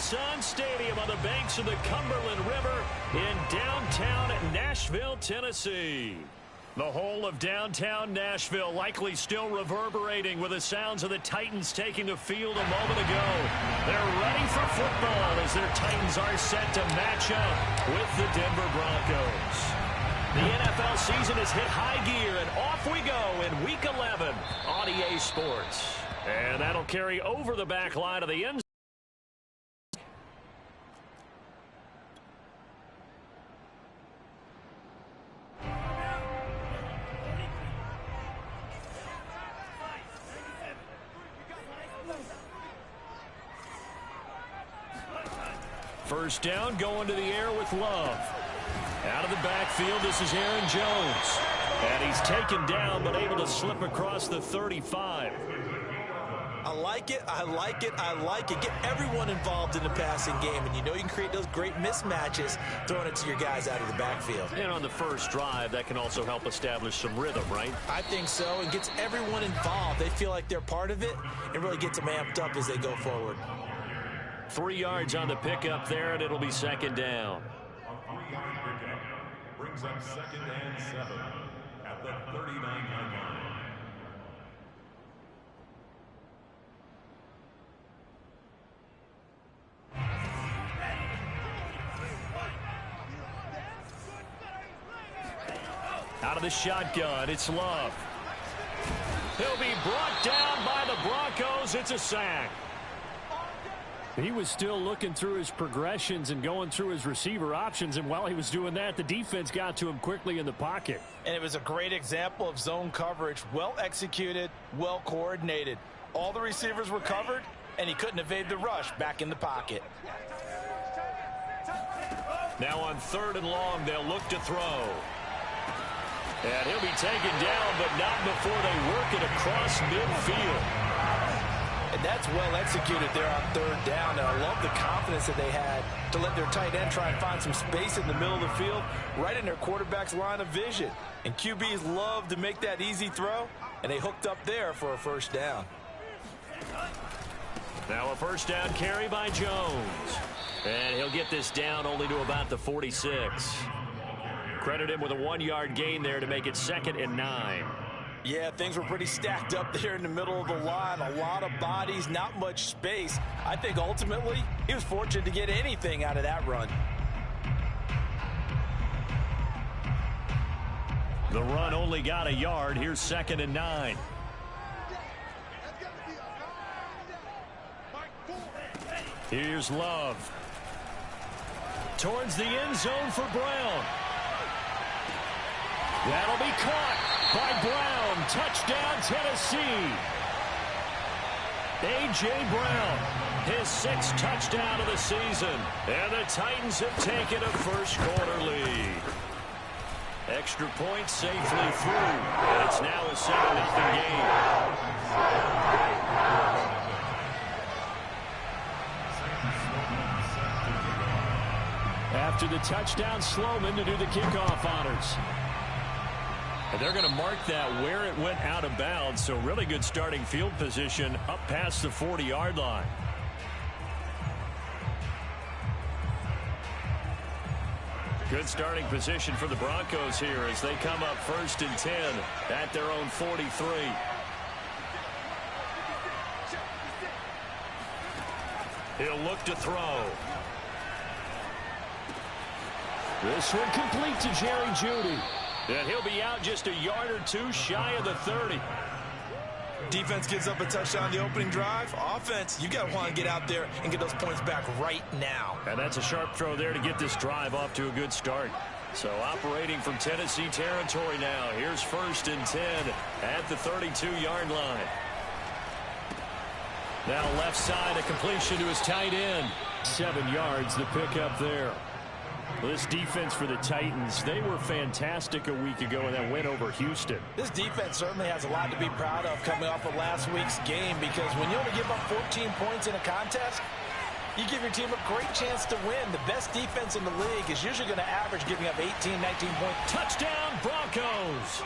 Nissan Stadium on the banks of the Cumberland River in downtown Nashville, Tennessee. The whole of downtown Nashville likely still reverberating with the sounds of the Titans taking the field a moment ago. They're ready for football as their Titans are set to match up with the Denver Broncos. The NFL season has hit high gear, and off we go in Week 11 on EA Sports. And that'll carry over the back line of the end zone. First down, going to the air with Love. Out of the backfield, this is Aaron Jones. And he's taken down, but able to slip across the 35. I like it, I like it, I like it. Get everyone involved in the passing game, and you know you can create those great mismatches throwing it to your guys out of the backfield. And on the first drive, that can also help establish some rhythm, right? I think so, and gets everyone involved. They feel like they're part of it and really gets them amped up as they go forward. 3 yards on the pickup there, and it'll be second down. A 3-yard pickup brings up 2nd and 7 at the 39-yard line. Out of the shotgun, it's Love. He'll be brought down by the Broncos. It's a sack. He was still looking through his progressions and going through his receiver options, and while he was doing that, the defense got to him quickly in the pocket. And it was a great example of zone coverage. Well executed, well coordinated. All the receivers were covered, and he couldn't evade the rush back in the pocket. Now on 3rd and long, they'll look to throw. And he'll be taken down, but not before they work it across midfield. And that's well executed there on 3rd down. And I love the confidence that they had to let their tight end try and find some space in the middle of the field, right in their quarterback's line of vision. And QBs love to make that easy throw, and they hooked up there for a first down. Now a first down carry by Jones. And he'll get this down only to about the 46. Credit him with a 1-yard gain there to make it 2nd and 9. Yeah, things were pretty stacked up there in the middle of the line. A lot of bodies, not much space. I think ultimately he was fortunate to get anything out of that run. The run only got a yard. Here's 2nd and 9. Here's Love. Towards the end zone for Brown. That'll be caught by Brown. Touchdown, Tennessee. A.J. Brown, his 6th touchdown of the season. And the Titans have taken a first-quarter lead. Extra point safely through. And it's now a 7-0 game. After the touchdown, Sloman to do the kickoff honors. And they're going to mark that where it went out of bounds, so really good starting field position up past the 40-yard line. Good starting position for the Broncos here as they come up 1st and 10 at their own 43. He'll look to throw. This one complete to Jerry Jeudy. And he'll be out just a yard or two shy of the 30. Defense gives up a touchdown the opening drive. Offense, you got to want to get out there and get those points back right now. And that's a sharp throw there to get this drive off to a good start. So operating from Tennessee territory now. Here's 1st and 10 at the 32-yard line. Now left side, a completion to his tight end. 7 yards, the pickup there. This defense for the Titans, they were fantastic a week ago in that win over Houston. This defense certainly has a lot to be proud of coming off of last week's game, because when you only give up 14 points in a contest, you give your team a great chance to win. The best defense in the league is usually going to average giving up 18, 19 points. Touchdown, Broncos!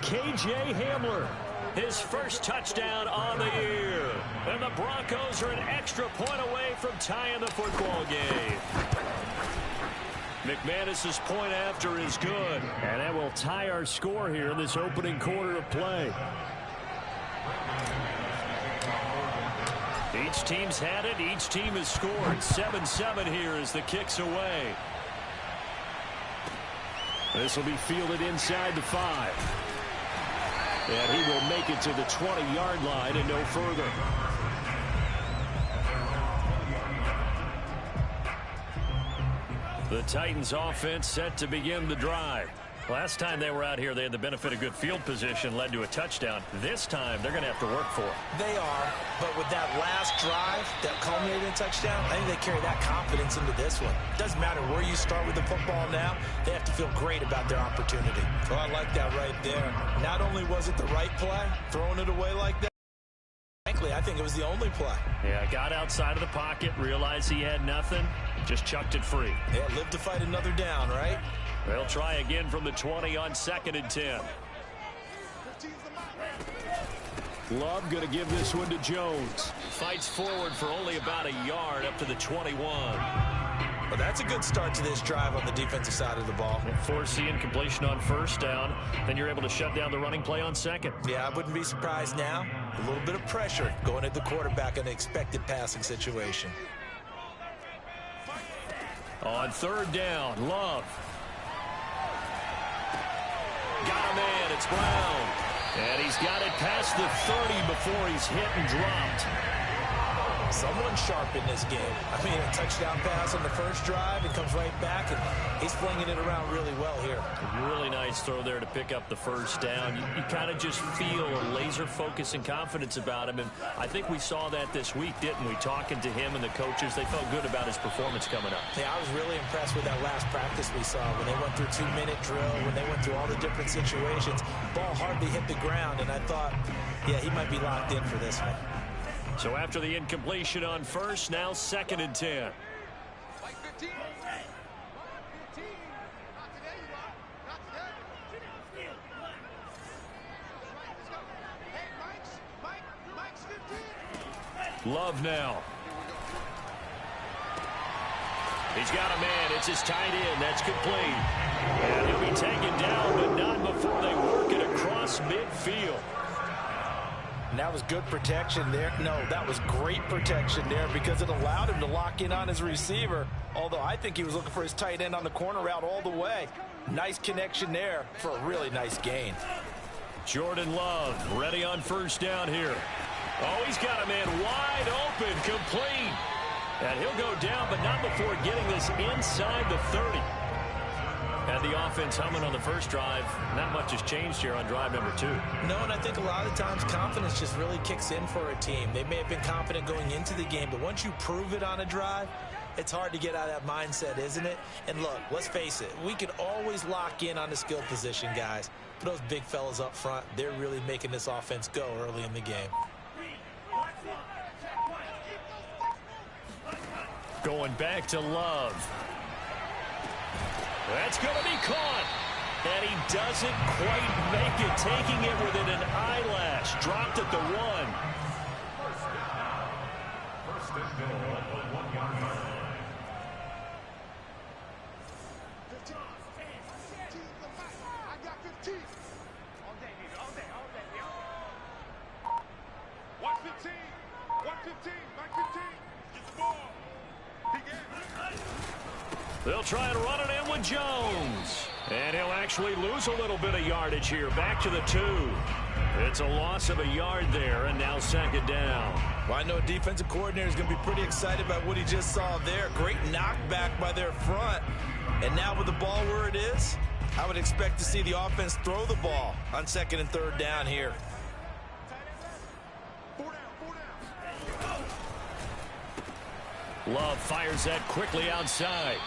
KJ Hamler, his first touchdown on the year. And the Broncos are an extra point away from tying the football game. McManus's point after is good. And that will tie our score here in this opening quarter of play. Each team's had it. Each team has scored. 7-7 here as the kick's away. This will be fielded inside the 5. And he will make it to the 20-yard line and no further. The Titans offense set to begin the drive. Last time they were out here, they had the benefit of good field position, led to a touchdown. This time, they're going to have to work for it. They are, but with that last drive that culminated in a touchdown, I think they carry that confidence into this one. It doesn't matter where you start with the football now, they have to feel great about their opportunity. So I like that right there. Not only was it the right play, throwing it away like that, frankly, I think it was the only play. Yeah, got outside of the pocket, realized he had nothing, just chucked it free. Yeah, live to fight another down, right? They'll try again from the 20 on 2nd and 10. Love going to give this one to Jones. Fights forward for only about a yard up to the 21. Well, that's a good start to this drive on the defensive side of the ball. Forcing incompletion on 1st down. Then you're able to shut down the running play on 2nd. Yeah, I wouldn't be surprised now. A little bit of pressure going at the quarterback in an expected passing situation. On 3rd down, Love. Got a man, it's Brown. And he's got it past the 30 before he's hit and dropped. Someone sharp in this game. I mean, a touchdown pass on the first drive, it comes right back, and he's flinging it around really well here. Really nice throw there to pick up the 1st down. You kind of just feel a laser focus and confidence about him, and I think we saw that this week, didn't we? Talking to him and the coaches, they felt good about his performance coming up. Yeah, I was really impressed with that last practice we saw when they went through 2-minute drill, when they went through all the different situations. Ball hardly hit the ground, and I thought, yeah, he might be locked in for this one. So after the incompletion on 1st, now 2nd and 10. Love now. He's got a man. It's his tight end. That's complete. And he'll be taken down, but not before they work it across midfield. And that was good protection there. No, that was great protection there because it allowed him to lock in on his receiver, although I think he was looking for his tight end on the corner route all the way. Nice connection there for a really nice gain. Jordan Love ready on 1st down here. Oh, he's got a man wide open, complete. And he'll go down, but not before getting this inside the 30. And the offense humming on the 1st drive. Not much has changed here on drive number 2. No, and I think a lot of times confidence just really kicks in for a team. They may have been confident going into the game, but once you prove it on a drive, it's hard to get out of that mindset, isn't it? And look, let's face it, we can always lock in on the skill position, guys. But those big fellas up front, they're really making this offense go early in the game. Going back to Love. That's going to be caught. And he doesn't quite make it, taking it within an eyelash. Dropped at the 1. First and goal at the 1-yard line. 15. I got 15. All day, baby. All day. 115. 115. 115. Get the ball. They'll try and run it in with Jones. And he'll actually lose a little bit of yardage here. Back to the 2. It's a loss of a yard there, and now 2nd down. Well, I know a defensive coordinator is going to be pretty excited about what he just saw there. Great knockback by their front. And now with the ball where it is, I would expect to see the offense throw the ball on 2nd and 3rd down here. 4 down. Love fires that quickly outside.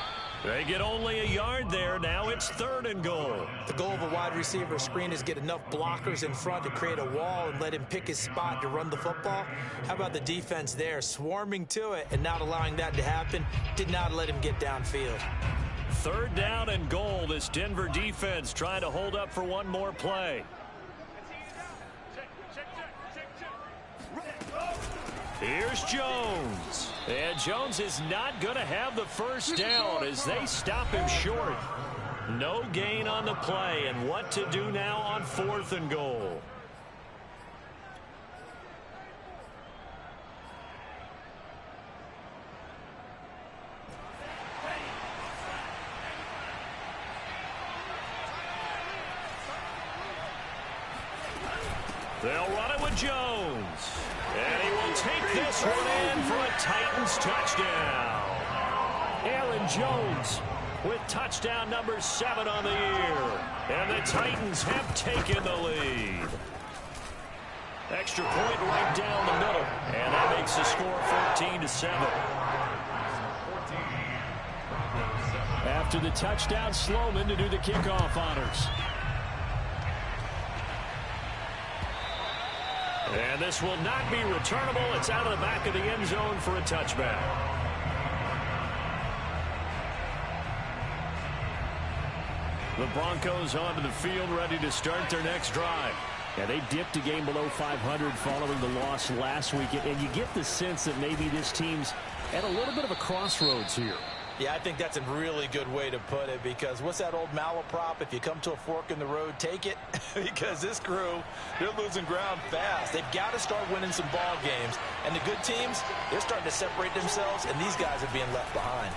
They get only a yard there. Now it's 3rd and goal. The goal of a wide receiver screen is get enough blockers in front to create a wall and let him pick his spot to run the football. How about the defense there, swarming to it and not allowing that to happen? Did not let him get downfield. 3rd down and goal. This Denver defense trying to hold up for one more play. Here's Jones. And Jones is not going to have the first down as they stop him short. No gain on the play, and what to do now on 4th and goal. They'll run it with Jones. And he will take this one in for a Titans touchdown. Aaron Jones with touchdown number 7 on the year. And the Titans have taken the lead. Extra point right down the middle. And that makes the score 14-7. After the touchdown, Sloman to do the kickoff honors. And this will not be returnable. It's out of the back of the end zone for a touchback. The Broncos onto the field, ready to start their next drive. Yeah, they dipped a game below 500 following the loss last week. And you get the sense that maybe this team's at a little bit of a crossroads here. Yeah, I think that's a really good way to put it, because what's that old malaprop? If you come to a fork in the road, take it. Because this crew, they're losing ground fast. They've got to start winning some ball games. And the good teams, they're starting to separate themselves, and these guys are being left behind.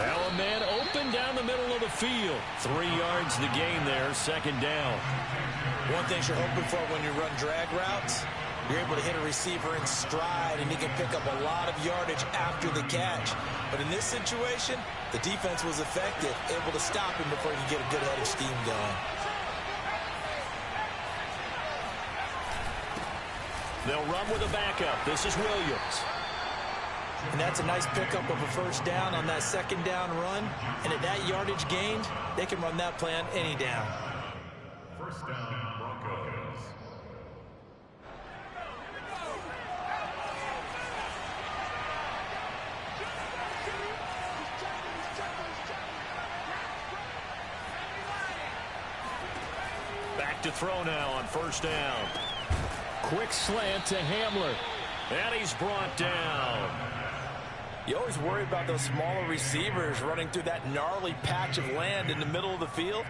Now a man open down the middle of the field. 3 yards the gain there, 2nd down. One thing you're hoping for when you run drag routes, you're able to hit a receiver in stride, and he can pick up a lot of yardage after the catch. But in this situation, the defense was effective, able to stop him before he could get a good head of steam going. They'll run with a backup. This is Williams. And that's a nice pickup of a first down on that 2nd down run. And at that yardage gained, they can run that play on any down. First down, Broncos. Back to throw now on 1st down. Quick slant to Hamler. And he's brought down. You always worry about those smaller receivers running through that gnarly patch of land in the middle of the field.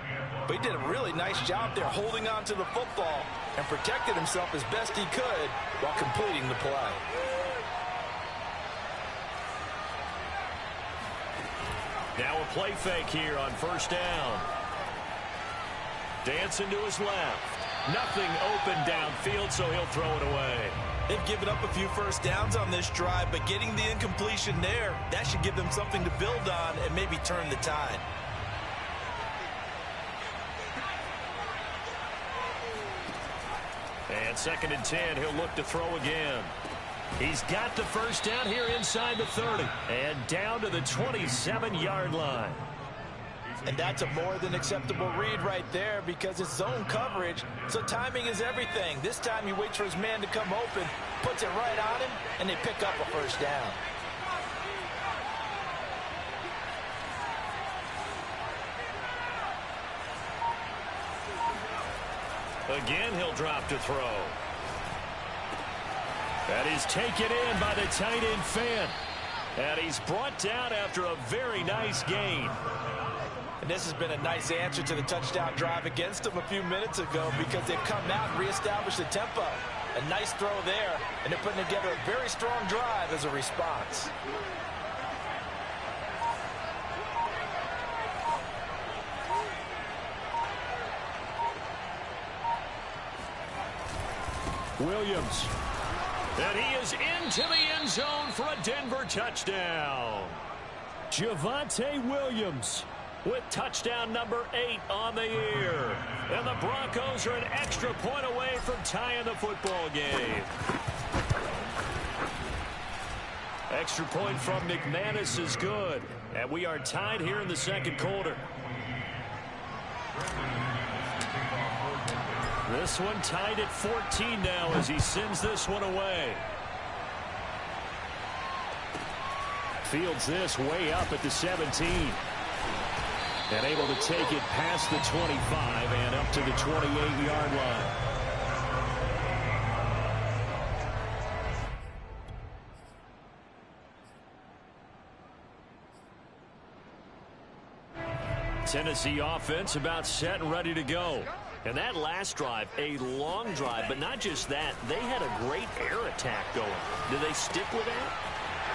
But he did a really nice job there holding on to the football and protected himself as best he could while completing the play. Now a play fake here on 1st down. Dancing to his left. Nothing open downfield, so he'll throw it away. They've given up a few first downs on this drive, but getting the incompletion there, that should give them something to build on and maybe turn the tide. And 2nd and 10, he'll look to throw again. He's got the first down here inside the 30. And down to the 27-yard line. And that's a more than acceptable read right there, because it's zone coverage, so timing is everything. This time he waits for his man to come open, puts it right on him, and they pick up a first down. Again, he'll drop to throw. That is taken in by the tight end Fant. And he's brought down after a very nice gain. And this has been a nice answer to the touchdown drive against them a few minutes ago, because they've come out and reestablished the tempo. A nice throw there, and they're putting together a very strong drive as a response. Williams. And he is into the end zone for a Denver touchdown. Javonte Williams with touchdown number 8 on the year. And the Broncos are an extra point away from tying the football game. Extra point from McManus is good. And we are tied here in the 2nd quarter. This one tied at 14 now as he sends this one away. Fields this way up at the 17. And able to take it past the 25 and up to the 28-yard line. Tennessee offense about set and ready to go. And that last drive, a long drive, but not just that. They had a great air attack going. Do they stick with that?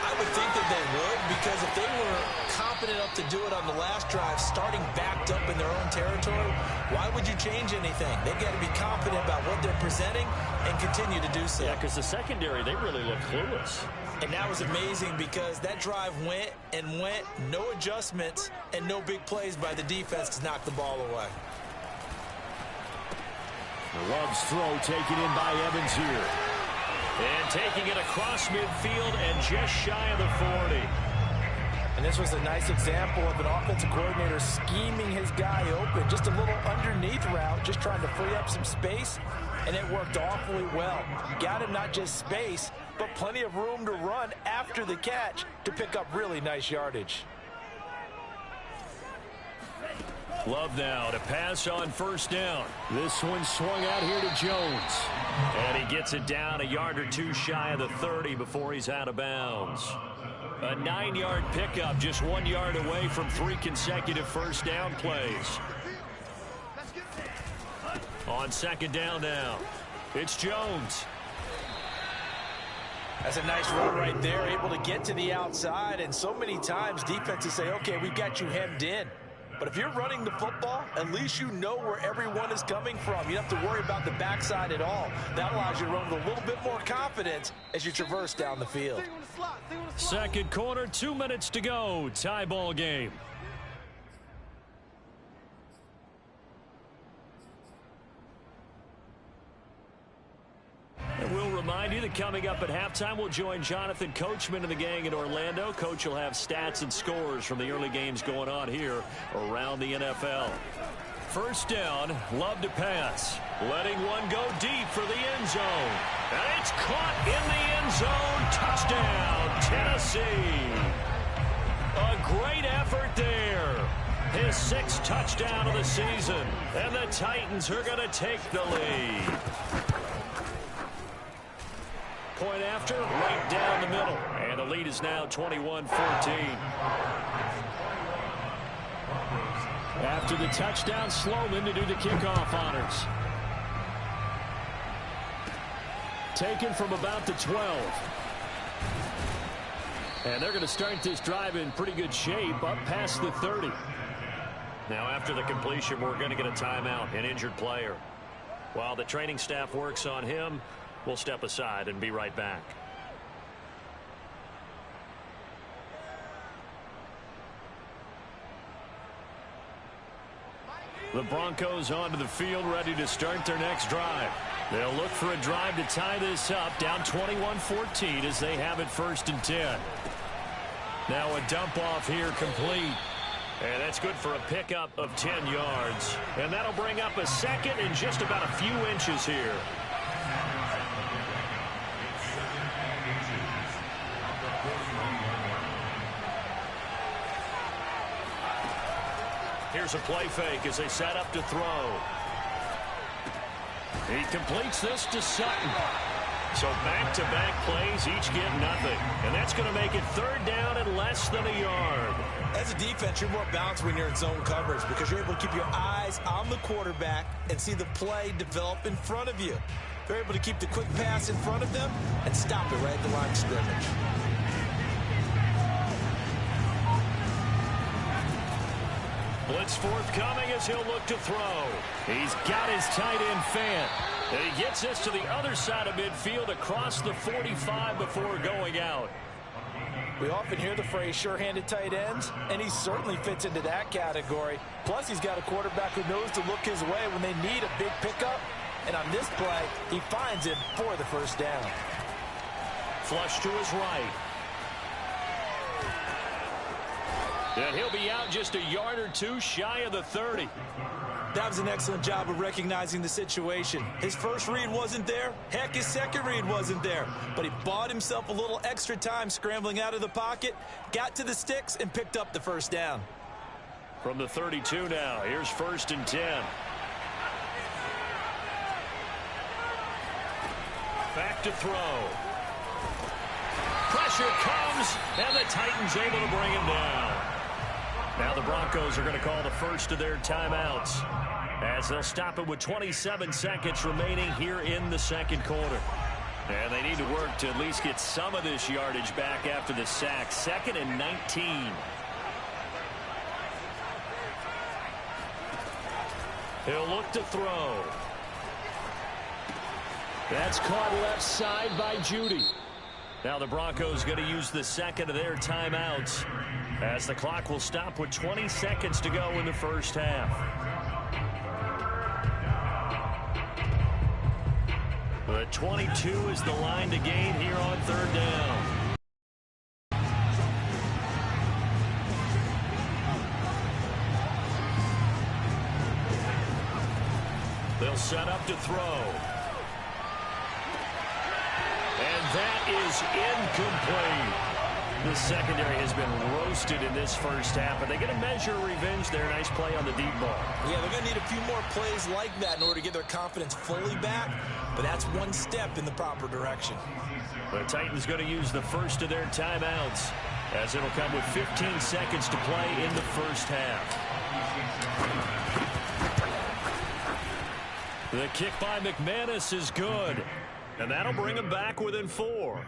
I would think that they would, because if they were confident enough to do it on the last drive, starting backed up in their own territory, why would you change anything? They've got to be confident about what they're presenting and continue to do so. Yeah, because the secondary, they really look clueless. And that was amazing because that drive went and went, no adjustments, and no big plays by the defense to knock the ball away. Love's throw taken in by Evans here. And taking it across midfield and just shy of the 40. And this was a nice example of an offensive coordinator scheming his guy open. Just a little underneath route, just trying to free up some space, and it worked awfully well. Got him not just space, but plenty of room to run after the catch to pick up really nice yardage. Love now to pass on first down. This one swung out here to Jones. And he gets it down a yard or two shy of the 30 before he's out of bounds. A 9-yard pickup, just 1 yard away from 3 consecutive first down plays. On second down now, it's Jones. That's a nice run right there, able to get to the outside. And so many times defenses say, okay, we've got you hemmed in. But if you're running the football, at least you know where everyone is coming from. You don't have to worry about the backside at all. That allows you to run with a little bit more confidence as you traverse down the field. Second quarter, 2 minutes to go. Tie ball game. And we'll remind you that coming up at halftime, we'll join Jonathan Coachman and the gang in Orlando. Coach will have stats and scores from the early games going on here around the NFL. First down, Love to pass. Letting one go deep for the end zone. And it's caught in the end zone. Touchdown, Tennessee. A great effort there. His 6th touchdown of the season. And the Titans are going to take the lead. Point after, right down the middle. And the lead is now 21-14. After the touchdown, Sloman to do the kickoff honors. Taken from about the 12. And they're going to start this drive in pretty good shape up past the 30. Now after the completion, we're going to get a timeout, an injured player. While the training staff works on him, we'll step aside and be right back. The Broncos onto the field, ready to start their next drive. They'll look for a drive to tie this up, down 21-14 as they have it 1st and 10. Now a dump off here complete. And that's good for a pickup of 10 yards. And that'll bring up a second and just about a few inches here. Here's a play fake as they set up to throw. He completes this to Sutton. So back-to-back plays, each get nothing. And that's going to make it 3rd down and less than a yard. As a defense, you're more balanced when you're in zone coverage because you're able to keep your eyes on the quarterback and see the play develop in front of you. They're able to keep the quick pass in front of them and stop it right at the line of scrimmage. Blitz forthcoming as he'll look to throw. He's got his tight end Fant. And he gets this to the other side of midfield across the 45 before going out. We often hear the phrase sure-handed tight ends, and he certainly fits into that category. Plus, he's got a quarterback who knows to look his way when they need a big pickup. And on this play, he finds him for the 1st down. Flush to his right. And he'll be out just a yard or two shy of the 30. That was an excellent job of recognizing the situation. His first read wasn't there. Heck, his second read wasn't there. But he bought himself a little extra time scrambling out of the pocket, got to the sticks, and picked up the 1st down. From the 32 now, here's 1st and 10. Back to throw. Pressure comes, and the Titans able to bring him down. Now the Broncos are going to call the first of their timeouts as they'll stop it with 27 seconds remaining here in the second quarter. And they need to work to at least get some of this yardage back after the sack. 2nd and 19. He'll look to throw. That's caught left side by Judy. Now the Broncos going to use the second of their timeouts as the clock will stop with 20 seconds to go in the first half. The 22 is the line to gain here on 3rd down. They'll set up to throw. And that is incomplete. The secondary has been roasted in this first half, but they're going to measure revenge there. Nice play on the deep ball. Yeah, they're going to need a few more plays like that in order to get their confidence fully back, but that's one step in the proper direction. The Titans going to use the first of their timeouts as it'll come with 15 seconds to play in the first half. The kick by McManus is good, and that'll bring them back within 4.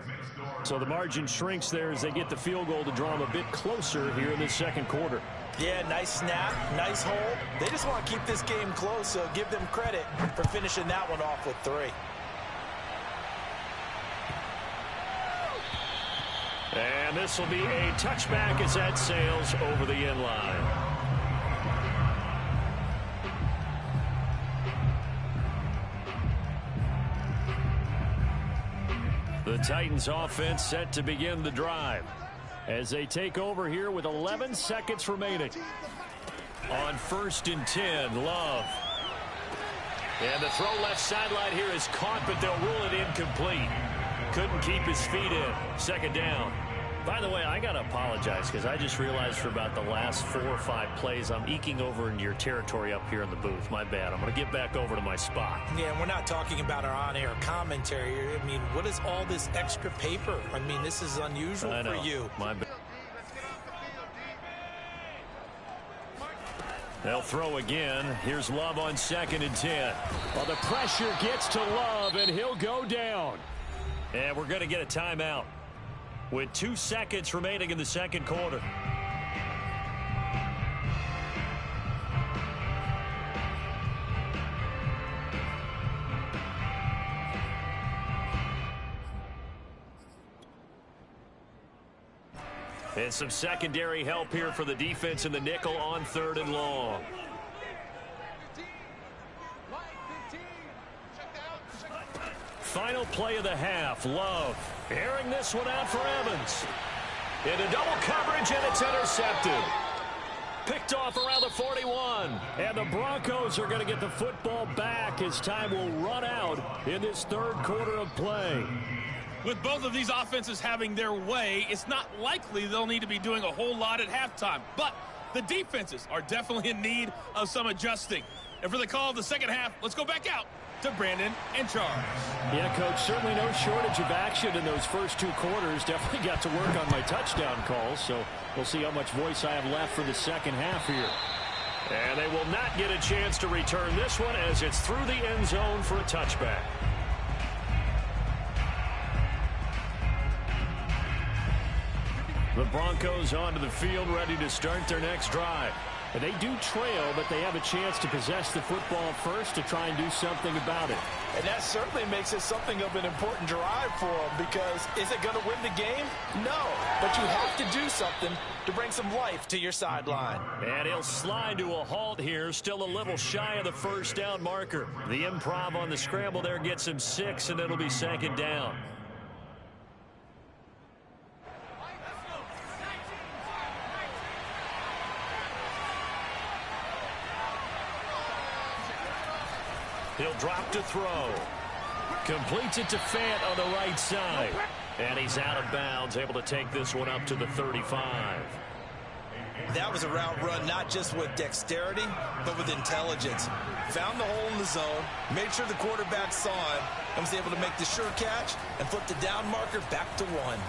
So the margin shrinks there as they get the field goal to draw them a bit closer here in the second quarter. Yeah, nice snap, nice hold. They just want to keep this game close, so give them credit for finishing that one off with 3. And this will be a touchback as that sails over the end line. The Titans offense set to begin the drive as they take over here with 11 seconds remaining. On 1st and 10, Love. And the throw left sideline here is caught, but they'll rule it incomplete. Couldn't keep his feet in. 2nd down. By the way, I got to apologize because I just realized for about the last 4 or 5 plays, I'm eking over in your territory up here in the booth. My bad. I'm going to get back over to my spot. Yeah, we're not talking about our on-air commentary. I mean, what is all this extra paper? I mean, this is unusual for you. My bad. They'll throw again. Here's Love on 2nd and 10. Well, the pressure gets to Love, and he'll go down. And we're going to get a timeout with 2 seconds remaining in the second quarter. And some secondary help here for the defense in the nickel on 3rd and long. Final play of the half. Love airing this one out for Evans. Into double coverage, and it's intercepted. Picked off around the 41. And the Broncos are going to get the football back as time will run out in this 3rd quarter of play. With both of these offenses having their way, it's not likely they'll need to be doing a whole lot at halftime. But the defenses are definitely in need of some adjusting. And for the call of the second half, let's go back out to Brandon and Charles. Yeah, Coach, certainly no shortage of action in those first 2 quarters. Definitely got to work on my touchdown calls, so we'll see how much voice I have left for the second half here. And they will not get a chance to return this one as it's through the end zone for a touchback. The Broncos onto the field ready to start their next drive. And they do trail, but they have a chance to possess the football first to try and do something about it. And that certainly makes it something of an important drive for them, because is it going to win the game? No, but you have to do something to bring some life to your sideline. And he'll slide to a halt here, still a little shy of the first down marker. The improv on the scramble there gets him 6, and it'll be 2nd down. He'll drop to throw. Completes it to Fant on the right side. And he's out of bounds, able to take this one up to the 35. That was a route run not just with dexterity, but with intelligence. Found the hole in the zone, made sure the quarterback saw it, and was able to make the sure catch and flip the down marker back to 1.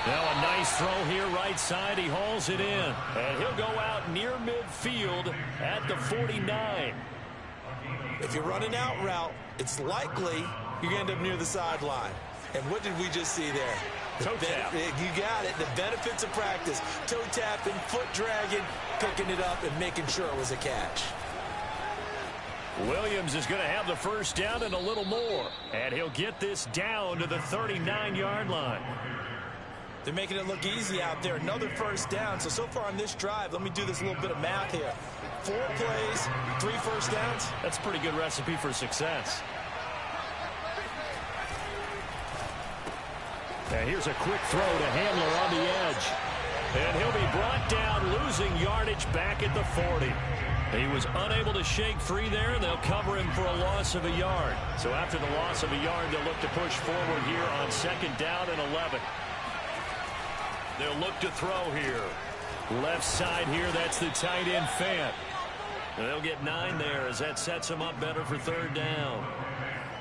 Now a nice throw here right side. He hauls it in. And he'll go out near midfield at the 49. If you're running out route, it's likely you're going to end up near the sideline. And what did we just see there? Toe tap. You got it. The benefits of practice. Toe tapping, foot dragging, picking it up, and making sure it was a catch. Williams is going to have the first down and a little more. And he'll get this down to the 39-yard line. They're making it look easy out there. Another first down. So far on this drive, let me do this little bit of math here. 4 plays, 3 first downs. That's a pretty good recipe for success. And here's a quick throw to Hamler on the edge. And he'll be brought down, losing yardage back at the 40. He was unable to shake free there, and they'll cover him for a loss of a yard. So after the loss of a yard, they'll look to push forward here on 2nd down and 11. They'll look to throw here. Left side here, that's the tight end Fant. And they'll get 9 there as that sets them up better for 3rd down.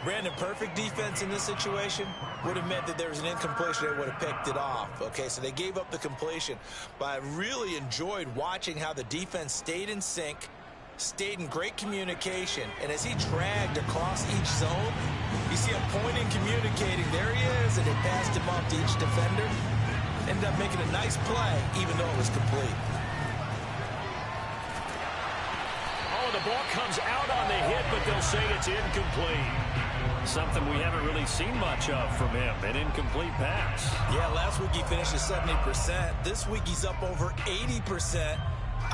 Brandon, perfect defense in this situation would have meant that there was an incompletion. They would have picked it off. Okay, so they gave up the completion. But I really enjoyed watching how the defense stayed in sync, stayed in great communication. And as he dragged across each zone, you see him pointing, communicating. There he is, and it passed him off to each defender. Ended up making a nice play, even though it was complete. Oh, the ball comes out on the hit, but they'll say it's incomplete. Something we haven't really seen much of from him, an incomplete pass. Yeah, last week he finished at 70%. This week he's up over 80%.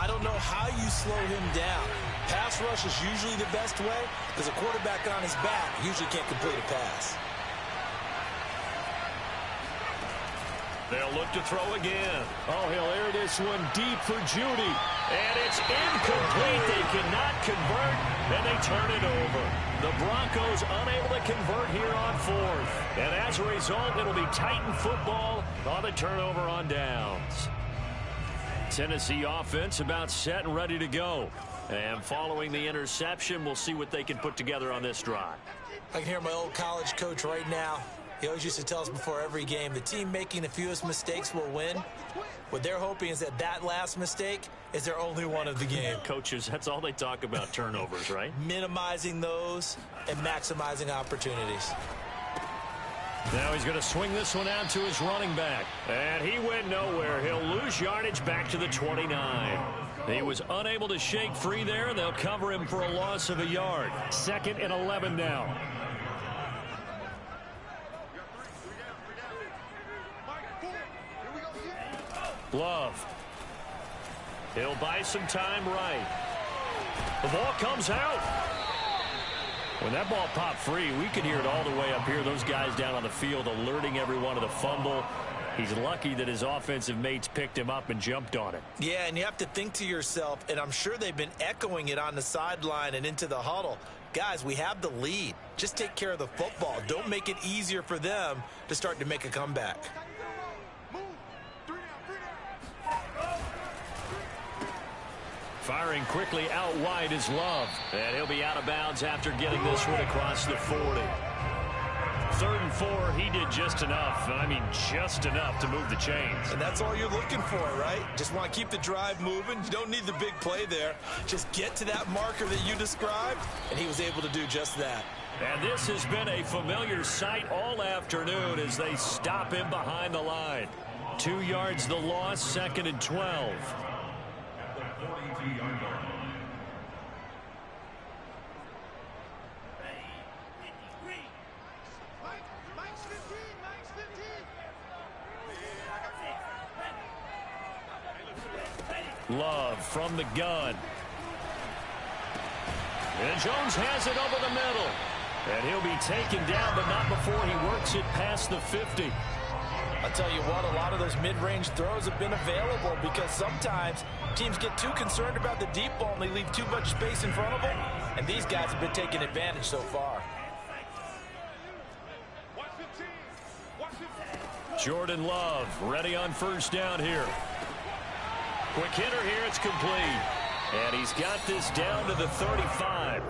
I don't know how you slow him down. Pass rush is usually the best way because a quarterback on his back usually can't complete a pass. They'll look to throw again. Oh, he'll air this one deep for Judy. And it's incomplete. They cannot convert, and they turn it over. The Broncos unable to convert here on 4th. And as a result, it'll be Titan football on the turnover on downs. Tennessee offense about set and ready to go. And following the interception, we'll see what they can put together on this drive. I can hear my old college coach right now. He always used to tell us before every game, the team making the fewest mistakes will win. What they're hoping is that that last mistake is their only one of the game. Coaches, that's all they talk about, turnovers, right? Minimizing those and maximizing opportunities. Now he's going to swing this one out to his running back. And he went nowhere. He'll lose yardage back to the 29. He was unable to shake free there. They'll cover him for a loss of a yard. 2nd and 11 now. Love. He'll buy some time right. The ball comes out. When that ball popped free, we could hear it all the way up here. Those guys down on the field alerting everyone of the fumble. He's lucky that his offensive mates picked him up and jumped on it. Yeah, and you have to think to yourself, and I'm sure they've been echoing it on the sideline and into the huddle. Guys, we have the lead. Just take care of the football. Don't make it easier for them to start to make a comeback. Firing quickly out wide is Love. And he'll be out of bounds after getting this one across the 40. 3rd and 4, he did just enough. I mean, just enough to move the chains. And that's all you're looking for, right? Just want to keep the drive moving. You don't need the big play there. Just get to that marker that you described, and he was able to do just that. And this has been a familiar sight all afternoon as they stop him behind the line. 2 yards the loss, 2nd and 12. Love from the gun. And Jones has it over the middle. And he'll be taken down, but not before he works it past the 50. I'll tell you what, a lot of those mid-range throws have been available because sometimes teams get too concerned about the deep ball and they leave too much space in front of them. And these guys have been taking advantage so far. Jordan Love ready on 1st down here. Quick hitter here, it's complete. And he's got this down to the 35.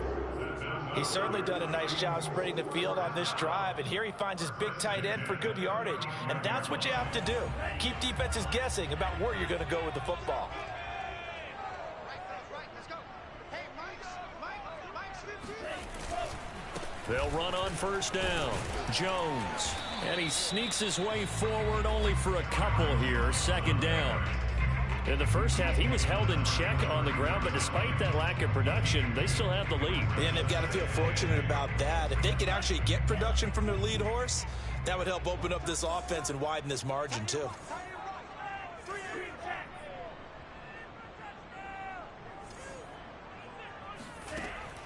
He's certainly done a nice job spreading the field on this drive, and here he finds his big tight end for good yardage. And that's what you have to do. Keep defenses guessing about where you're going to go with the football. They'll run on first down. Jones. And he sneaks his way forward only for a couple here. Second down. In the first half, he was held in check on the ground, but despite that lack of production, they still have the lead. And they've got to feel fortunate about that. If they could actually get production from their lead horse, that would help open up this offense and widen this margin too.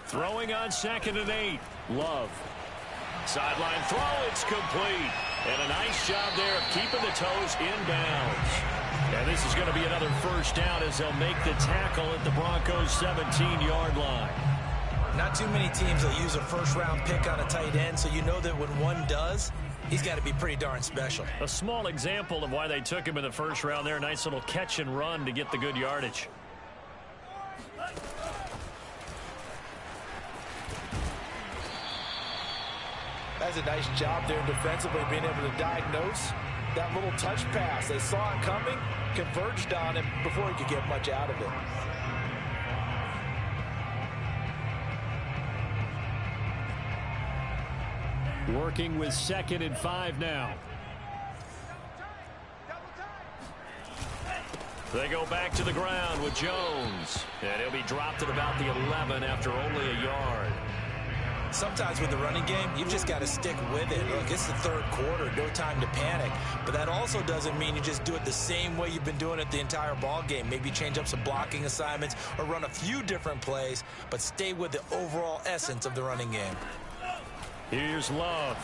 Throwing on 2nd and 8. Love. Sideline throw, it's complete. And a nice job there of keeping the toes inbounds. And this is going to be another first down as they'll make the tackle at the Broncos' 17-yard line. Not too many teams will use a first-round pick on a tight end, so you know that when one does, he's got to be pretty darn special. A small example of why they took him in the first round there. Nice little catch and run to get the good yardage. That's a nice job there defensively, being able to diagnose that little touch pass. They saw it coming, converged on him before he could get much out of it. Working with 2nd and 5 now. They go back to the ground with Jones. And he'll be dropped at about the 11 after only a yard. Sometimes with the running game, you've just got to stick with it. Look, it's the third quarter, no time to panic. But that also doesn't mean you just do it the same way you've been doing it the entire ball game. Maybe change up some blocking assignments or run a few different plays, but stay with the overall essence of the running game. Here's Love.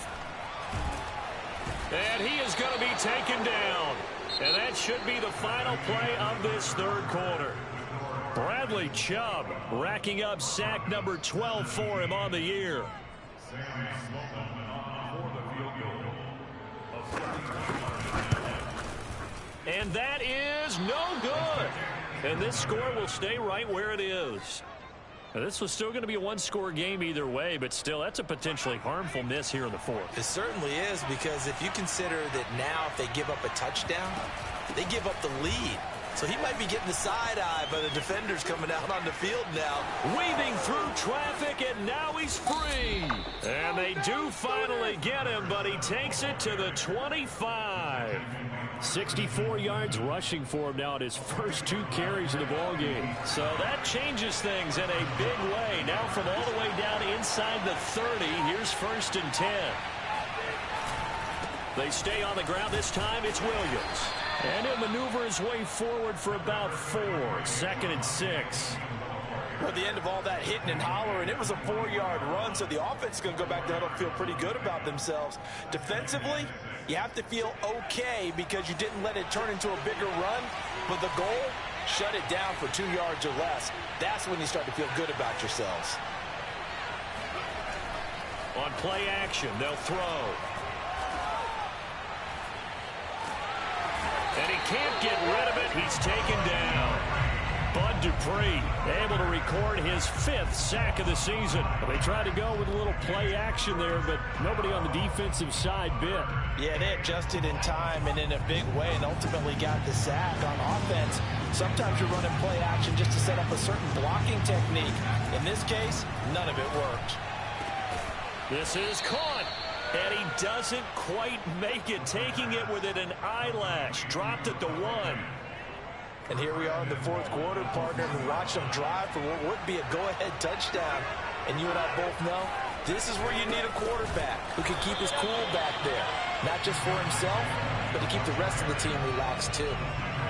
And he is going to be taken down. And that should be the final play of this third quarter. Bradley Chubb racking up sack number 12 for him on the year. And that is no good. And this score will stay right where it is. Now, this was still going to be a one-score game either way, but still, that's a potentially harmful miss here in the fourth. It certainly is, because if you consider that now if they give up a touchdown, they give up the lead. So he might be getting the side eye by the defenders coming out on the field now. Weaving through traffic, and now he's free. And they do finally get him, but he takes it to the 25. 64 yards rushing for him now at his first 2 carries of the ballgame. So that changes things in a big way. Now from all the way down inside the 30, here's 1st and 10. They stay on the ground. This time it's Williams. And he'll maneuver his way forward for about 4. 2nd and 6. At the end of all that hitting and hollering, it was a 4-yard run, so the offense is going to go back there and feel pretty good about themselves. Defensively, you have to feel okay because you didn't let it turn into a bigger run, but the goal, shut it down for 2 yards or less. That's when you start to feel good about yourselves. On play action, they'll throw. And he can't get rid of it. He's taken down. Bud Dupree able to record his 5th sack of the season. They tried to go with a little play action there, but nobody on the defensive side bit. Yeah, they adjusted in time and in a big way and ultimately got the sack. On offense, sometimes you're running play action just to set up a certain blocking technique. In this case, none of it worked. This is caught. And he doesn't quite make it, taking it within an eyelash. Dropped at the 1. And here we are in the fourth quarter, partner, and watch them drive for what would be a go-ahead touchdown. And you and I both know this is where you need a quarterback who can keep his cool back there. Not just for himself, but to keep the rest of the team relaxed too.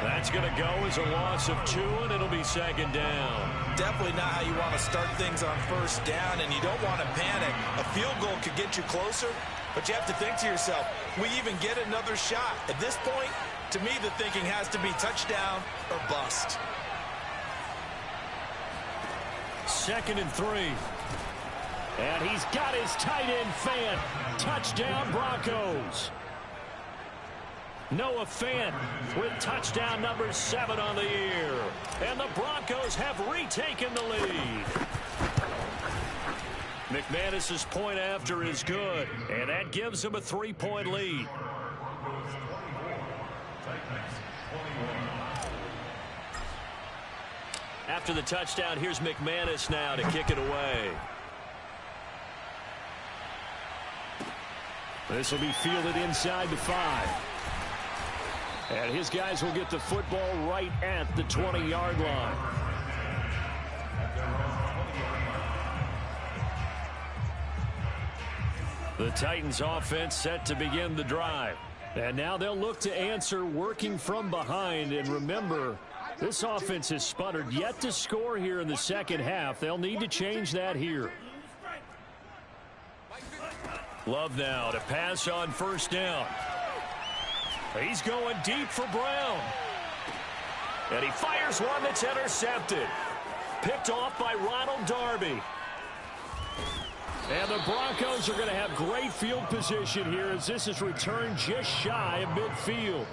That's going to go as a loss of 2, and it'll be 2nd down. Definitely not how you want to start things on first down, and you don't want to panic. A field goal could get you closer, but you have to think to yourself, we even get another shot. At this point, to me, the thinking has to be touchdown or bust. 2nd and 3. And he's got his tight end fan. Touchdown, Broncos. Noah Fant with touchdown number 7 on the year. And the Broncos have retaken the lead. McManus's point after is good, and that gives him a 3-point lead. After the touchdown, here's McManus now to kick it away. This will be fielded inside the 5. And his guys will get the football right at the 20-yard line. The Titans offense set to begin the drive. And now they'll look to answer working from behind. And remember, this offense has sputtered yet to score here in the second half. They'll need to change that here. Love now to pass on first down. He's going deep for Brown. And he fires one that's intercepted. Picked off by Ronald Darby. And the Broncos are going to have great field position here as this is returned just shy of midfield.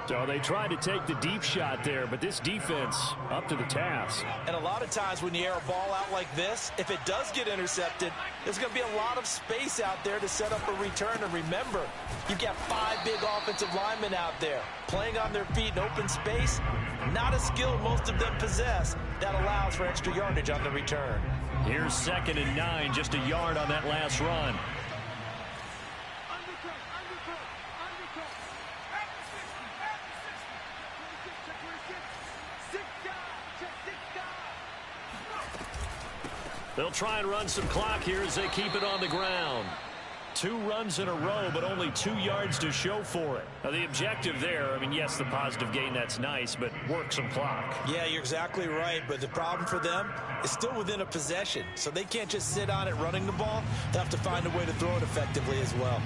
So they tried to take the deep shot there, but this defense up to the task. And a lot of times when you air a ball out like this, if it does get intercepted, there's going to be a lot of space out there to set up a return. And remember, you've got 5 big offensive linemen out there playing on their feet in open space. Not a skill most of them possess. That allows for extra yardage on the return. Here's 2nd and 9, just a yard on that last run. They'll try and run some clock here as they keep it on the ground. 2 runs in a row, but only 2 yards to show for it. Now, the objective there, I mean, yes, the positive gain, that's nice, but work some clock. Yeah, you're exactly right, but the problem for them is still within a possession, so they can't just sit on it running the ball. They have to find a way to throw it effectively as well.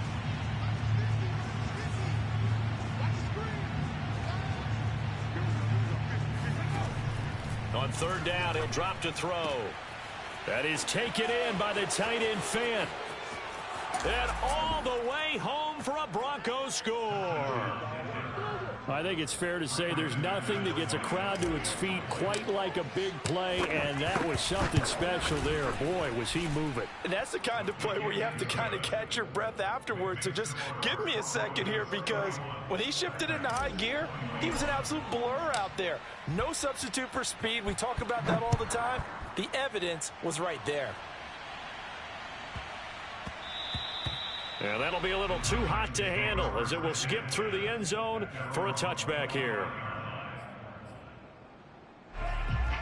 On 3rd down, he'll drop to throw. That is taken in by the tight end Fant. And all the way home for a Broncos score. I think it's fair to say there's nothing that gets a crowd to its feet quite like a big play, and that was something special there. Boy, was he moving. And that's the kind of play where you have to kind of catch your breath afterwards. So just give me a second here, because when he shifted into high gear, he was an absolute blur out there. No substitute for speed. We talk about that all the time. The evidence was right there. And that'll be a little too hot to handle as it will skip through the end zone for a touchback here.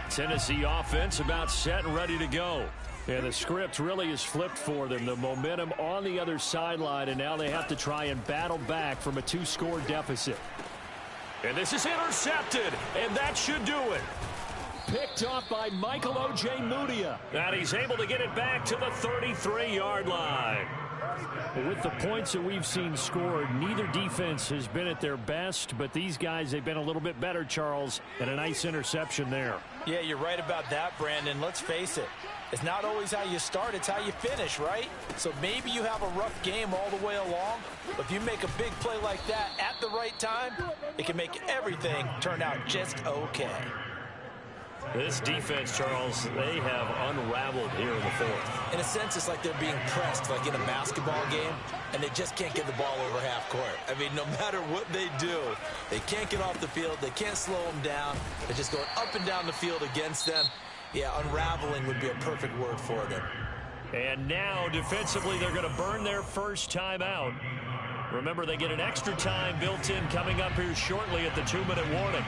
Tennessee offense about set and ready to go. And the script really is flipped for them. The momentum on the other sideline, and now they have to try and battle back from a 2-score deficit. And this is intercepted, and that should do it. Picked off by Michael O.J. Mudia. And he's able to get it back to the 33-yard line. With the points that we've seen scored, neither defense has been at their best, but these guys, they've been a little bit better, Charles, and a nice interception there. Yeah, you're right about that, Brandon. Let's face it. It's not always how you start, it's how you finish, right? So maybe you have a rough game all the way along, but if you make a big play like that at the right time, it can make everything turn out just okay. This defense, Charles, they have unraveled here in the 4th. In a sense, it's like they're being pressed, like in a basketball game, and they just can't get the ball over half court. I mean, no matter what they do, they can't get off the field. They can't slow them down. They're just going up and down the field against them. Yeah, unraveling would be a perfect word for them. And now, defensively, they're going to burn their first time out. Remember, they get an extra time built in coming up here shortly at the 2-minute warning.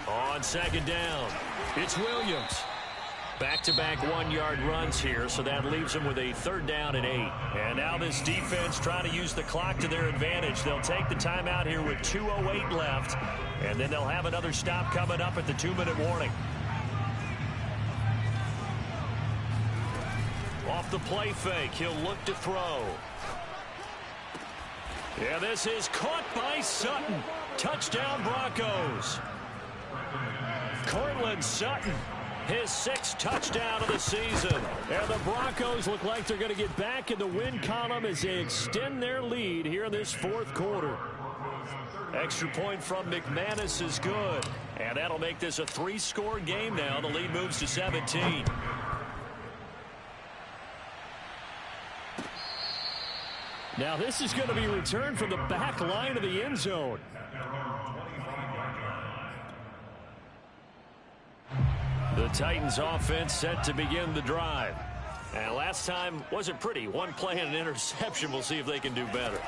On 2nd down, it's Williams. Back-to-back 1-yard runs here, so that leaves them with a 3rd down and 8. And now this defense trying to use the clock to their advantage. They'll take the timeout here with 2:08 left, and then they'll have another stop coming up at the 2-minute warning. Off the play fake, he'll look to throw. Yeah, this is caught by Sutton. Touchdown, Broncos. Courtland Sutton, his 6th touchdown of the season. And the Broncos look like they're going to get back in the win column as they extend their lead here in this 4th quarter. Extra point from McManus is good. And that'll make this a 3-score game now. The lead moves to 17. Now this is going to be returned from the back line of the end zone. The Titans offense set to begin the drive. And last time wasn't pretty. One play and an interception. We'll see if they can do better.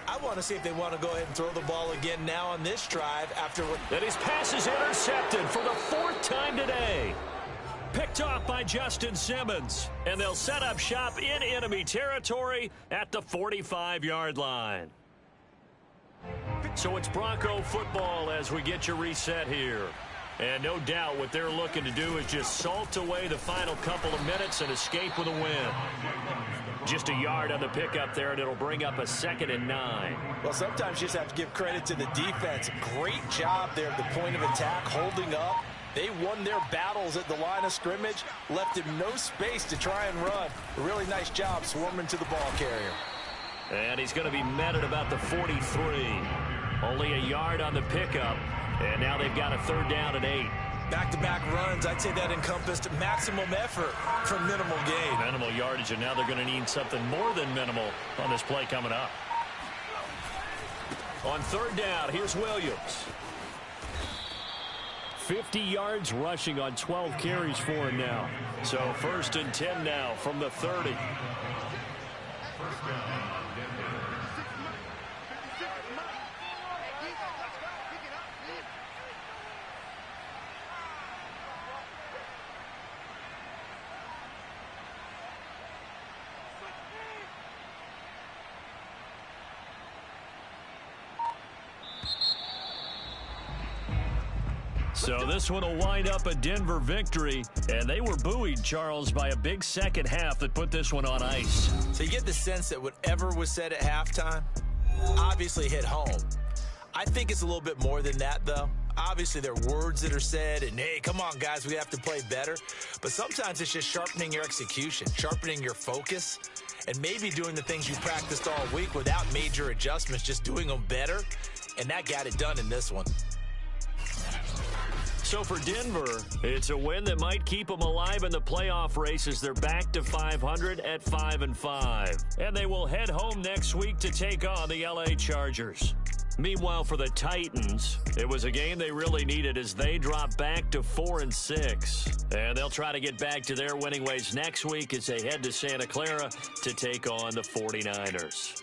I want to see if they want to go ahead and throw the ball again now on this drive after what... And his pass is intercepted for the 4th time today. Picked off by Justin Simmons. And they'll set up shop in enemy territory at the 45-yard line. So it's Bronco football as we get your reset here. And no doubt what they're looking to do is just salt away the final couple of minutes and escape with a win. Just a yard on the pickup there, and it'll bring up a 2nd and 9. Well, sometimes you just have to give credit to the defense. Great job there at the point of attack, holding up. They won their battles at the line of scrimmage, left him no space to try and run. A really nice job swarming to the ball carrier. And he's going to be met at about the 43. Only a yard on the pickup. And now they've got a 3rd down and 8. Back-to-back runs, I'd say that encompassed maximum effort for minimal gain. Minimal yardage, and now they're going to need something more than minimal on this play coming up. On 3rd down, here's Williams. 50 yards rushing on 12 carries for him now. So 1st and 10 now from the 30. So this one will wind up a Denver victory, and they were buoyed, Charles, by a big second half that put this one on ice. So you get the sense that whatever was said at halftime obviously hit home. I think it's a little bit more than that, though. Obviously, there are words that are said, and, hey, come on, guys, we have to play better. But sometimes it's just sharpening your execution, sharpening your focus, and maybe doing the things you practiced all week without major adjustments, just doing them better. And that got it done in this one. So for Denver, it's a win that might keep them alive in the playoff race as they're back to 500 at 5-5. And they will head home next week to take on the LA Chargers. Meanwhile, for the Titans, it was a game they really needed as they drop back to 4-6. And they'll try to get back to their winning ways next week as they head to Santa Clara to take on the 49ers.